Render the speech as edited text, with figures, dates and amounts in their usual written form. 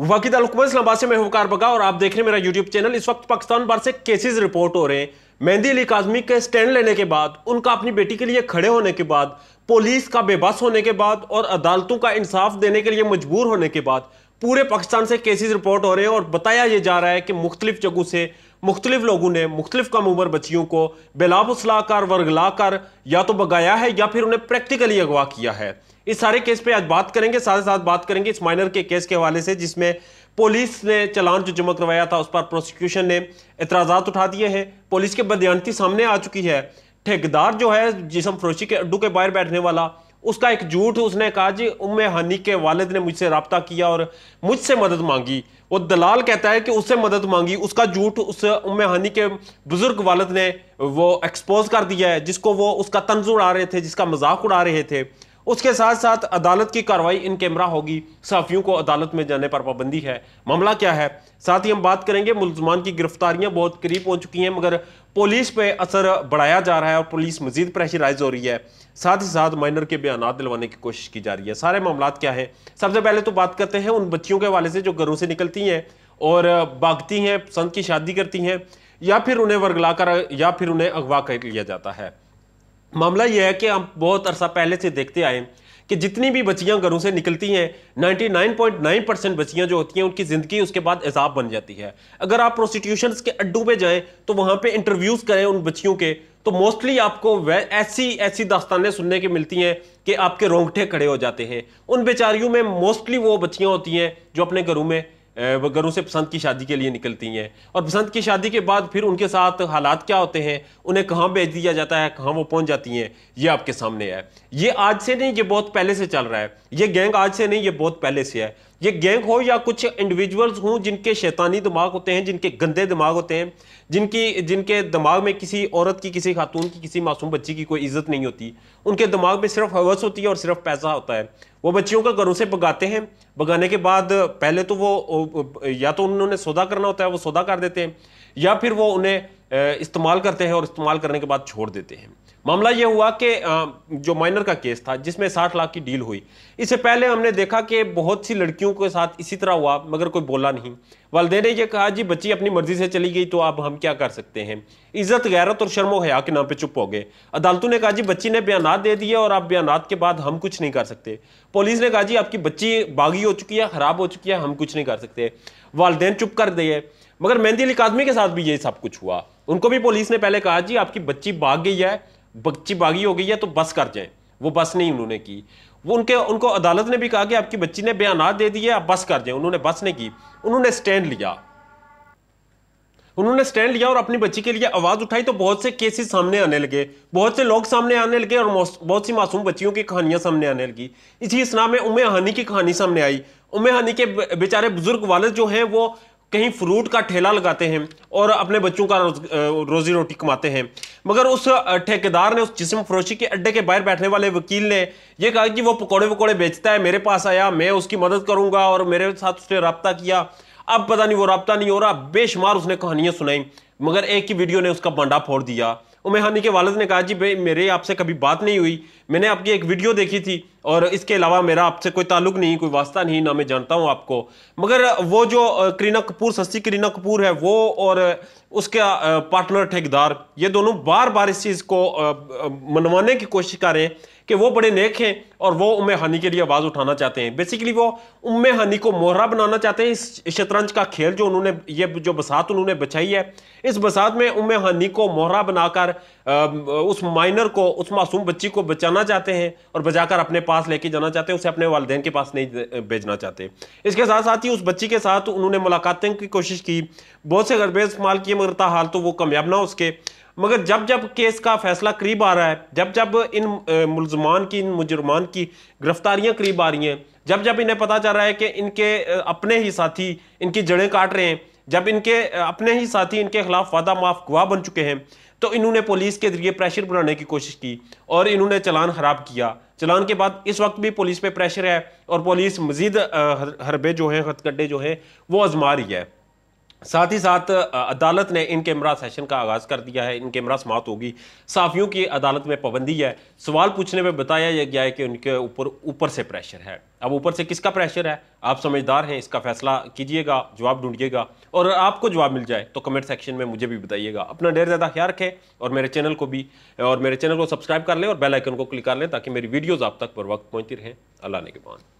वाकिद अल-हुकूमत इस्लामाबाद से मैं हूं वकार बगा और आप देख रहे हैं मेरा यूट्यूब चैनल। इस वक्त पाकिस्तान भर से केसेस रिपोर्ट हो रहे हैं। मेहंदी अली काज़मी के स्टैंड लेने के बाद, उनका अपनी बेटी के लिए खड़े होने के बाद, पुलिस का बेबस होने के बाद और अदालतों का इंसाफ देने के लिए मजबूर होने के बाद पूरे पाकिस्तान से केसेस रिपोर्ट हो रहे हैं और बताया यह जा रहा है कि मुख्तलिफ जगहों से मुख्तलिफ लोगों ने मुख्तलिफ कम उम्र बच्चियों को बेलाबुसला कर वर्गला कर या तो भगाया है या फिर उन्हें प्रैक्टिकली अगवा किया है। इस सारे केस पे आज बात करेंगे, साथ ही साथ बात करेंगे इस माइनर के केस के हवाले से जिसमें पुलिस ने चालान जो जमा करवाया था उस पर प्रोसिक्यूशन ने एतराजात उठा दिए हैं। पुलिस की बदयानती सामने आ चुकी है। ठेकेदार जो है जिस्म फरोशी के अड्डू के बाहर बैठने वाला, उसका एक झूठ उसने कहा जी उम्मे हानी के वालिद ने मुझसे रब्ता किया और मुझसे मदद मांगी। वो दलाल कहता है कि उससे मदद मांगी, उसका झूठ उस उम्मे हानी के बुजुर्ग वालिद ने वो एक्सपोज कर दिया है, जिसको वो उसका तंज उड़ा रहे थे, जिसका मजाक उड़ा रहे थे। उसके साथ साथ अदालत की कार्रवाई इन कैमरा होगी, सहाफियों को अदालत में जाने पर पाबंदी है। मामला क्या है, साथ ही हम बात करेंगे मुल्ज़मान की गिरफ्तारियां बहुत करीब पहुंच चुकी हैं मगर पुलिस पे असर बढ़ाया जा रहा है और पुलिस मजीद प्रेशराइज हो रही है। साथ ही साथ माइनर के बयान दिलवाने की कोशिश की जा रही है। सारे मामलात क्या है, सबसे पहले तो बात करते हैं उन बच्चियों के हवाले से जो घरों से निकलती हैं और भागती हैं, पसंद की शादी करती हैं या फिर उन्हें वर्गला कर या फिर उन्हें अगवा कर लिया जाता है। मामला यह है कि हम बहुत अरसा पहले से देखते आए कि जितनी भी बच्चियां घरों से निकलती हैं 99.9% बच्चियां जो होती हैं उनकी जिंदगी उसके बाद अजाब बन जाती है। अगर आप प्रोस्टिट्यूशन के अड्डू पे जाएं तो वहां पे इंटरव्यूज करें उन बच्चियों के, तो मोस्टली आपको ऐसी दास्तानें सुनने की मिलती हैं कि आपके रोंगटे खड़े हो जाते हैं। उन बेचारियों में मोस्टली वो बच्चियां होती हैं जो अपने घरों से पसंद की शादी के लिए निकलती हैं और पसंद की शादी के बाद फिर उनके साथ हालात क्या होते हैं, उन्हें कहाँ भेज दिया जाता है, कहाँ वो पहुंच जाती हैं, ये आपके सामने है। ये आज से नहीं, ये बहुत पहले से चल रहा है। ये गैंग आज से नहीं, ये बहुत पहले से है। ये गैंग हो या कुछ इंडिविजुअल्स हों जिनके शैतानी दिमाग होते हैं, जिनके गंदे दिमाग होते हैं, जिनके दिमाग में किसी औरत की, किसी खातून की, किसी मासूम बच्ची की कोई इज्जत नहीं होती। उनके दिमाग में सिर्फ हवस होती है और सिर्फ पैसा होता है। वो बच्चियों को घरों से भगाते हैं। भगाने के बाद पहले तो वो या तो उन्होंने सौदा करना होता है, वो सौदा कर देते हैं, या फिर वो उन्हें इस्तेमाल करते हैं और इस्तेमाल करने के बाद छोड़ देते हैं। मामला ये हुआ कि जो माइनर का केस था जिसमें 60 लाख की डील हुई, इससे पहले हमने देखा कि बहुत सी लड़कियों के साथ इसी तरह हुआ मगर कोई बोला नहीं। वालिदैन ने ये कहा जी बच्ची अपनी मर्जी से चली गई तो अब हम क्या कर सकते हैं। इज्जत, गैरत और शर्म व हया के नाम पे चुप हो गए। अदालतों ने कहा जी बच्ची ने बयानात दे दिए और अब बयानात के बाद हम कुछ नहीं कर सकते। पुलिस ने कहा जी आपकी बच्ची बागी हो चुकी है, खराब हो चुकी है, हम कुछ नहीं कर सकते। वालिदैन चुप कर दिए। मगर मेहंदी अली काज़मी के साथ भी यही सब कुछ हुआ। उनको भी पुलिस ने पहले कहा जी आपकी बच्ची भाग गई है, बच्ची बागी हो गई है तो बस कर जाए। वो बस नहीं उन्होंने की। वो उनको अदालत ने भी कहा कि आपकी बच्ची ने बयानात दे दिए, आप बस कर जाए। उन्होंने बस नहीं की, उन्होंने स्टैंड लिया। उन्होंने स्टैंड लिया और अपनी बच्ची के लिए आवाज उठाई तो बहुत से केसेस सामने आने लगे, बहुत से लोग सामने आने लगे और बहुत सी मासूम बच्चियों की कहानियां सामने आने लगी। इसी इसना में उम्मे हानी की कहानी सामने आई। उम्मे हानी के बेचारे बुजुर्ग वालिद जो हैं वो कहीं फ्रूट का ठेला लगाते हैं और अपने बच्चों का रोजी रोटी कमाते हैं। मगर उस ठेकेदार ने, उस जिस्म फरोशी के अड्डे के बाहर बैठने वाले वकील ने यह कहा कि वो पकौड़े वकौड़े बेचता है, मेरे पास आया, मैं उसकी मदद करूंगा और मेरे साथ उसने रब्ता किया। अब पता नहीं वो रब्ता नहीं हो रहा। बेशुमार उसने कहानियां सुनाई मगर एक ही वीडियो ने उसका बांडा फोड़ दिया। उम्मे हानी के वालिद ने कहा जी भाई मेरे आपसे कभी बात नहीं हुई, मैंने आपकी एक वीडियो देखी थी और इसके अलावा मेरा आपसे कोई ताल्लुक नहीं, कोई वास्ता नहीं, ना मैं जानता हूं आपको। मगर वो जो करीना कपूर, सस्ती करीना कपूर है, वो और उसका पार्टनर ठेकेदार, ये दोनों बार बार इस चीज को मनवाने की कोशिश कर रहे हैं कि वो बड़े नेक हैं और वो उम्मे हानी के लिए आवाज उठाना चाहते हैं। बेसिकली वो उम्मे हानी को मोहरा बनाना चाहते हैं। इस शतरंज का खेल जो उन्होंने, ये जो बसात उन्होंने बचाई है, इस बसात में उम्मे हानी को मोहरा बनाकर उस माइनर को, उस मासूम बच्ची को बचाना चाहते हैं और बचाकर अपने पास लेके जाना चाहते हैं, उसे अपने वालिदैन के पास नहीं भेजना चाहते। इसके साथ साथ ही उस बच्ची के साथ उन्होंने मुलाकातें की कोशिश की, बहुत से गरबे इस्तेमाल किए मगर ताहाल तो वो कामयाब ना उसके। मगर जब जब केस का फैसला करीब आ रहा है, जब जब इन मुल्ज़मान की, इन मुजरमान की गिरफ्तारियां करीब आ रही हैं, जब जब इन्हें पता चल रहा है कि इनके अपने ही साथी इनकी जड़ें काट रहे हैं, जब इनके अपने ही साथी इनके खिलाफ वादा माफ गवाह बन चुके हैं, तो इन्होंने पुलिस के जरिए प्रेशर बनाने की कोशिश की और इन्होंने चालान खराब किया। चालान के बाद इस वक्त भी पुलिस पे प्रेशर है और पुलिस मजीद हरबे जो है, हथकंडे जो है वो आजमा रही है। साथ ही साथ अदालत ने इन कैमरा सेशन का आगाज कर दिया है, इन कैमरा समाअत होगी। सहाफियों की अदालत में पाबंदी है। सवाल पूछने में बताया गया है कि उनके ऊपर से प्रेशर है। अब ऊपर से किसका प्रेशर है, आप समझदार हैं, इसका फैसला कीजिएगा, जवाब ढूंढिएगा। और आपको जवाब मिल जाए तो कमेंट सेक्शन में मुझे भी बताइएगा। अपना ढेर ज़्यादा ख्याल रखें और मेरे चैनल को सब्सक्राइब कर लें और बेल आइकन को क्लिक कर लें ताकि मेरी वीडियोज़ आप तक बर वक्त पहुँचती रहें। अल्लाह ने के बाद।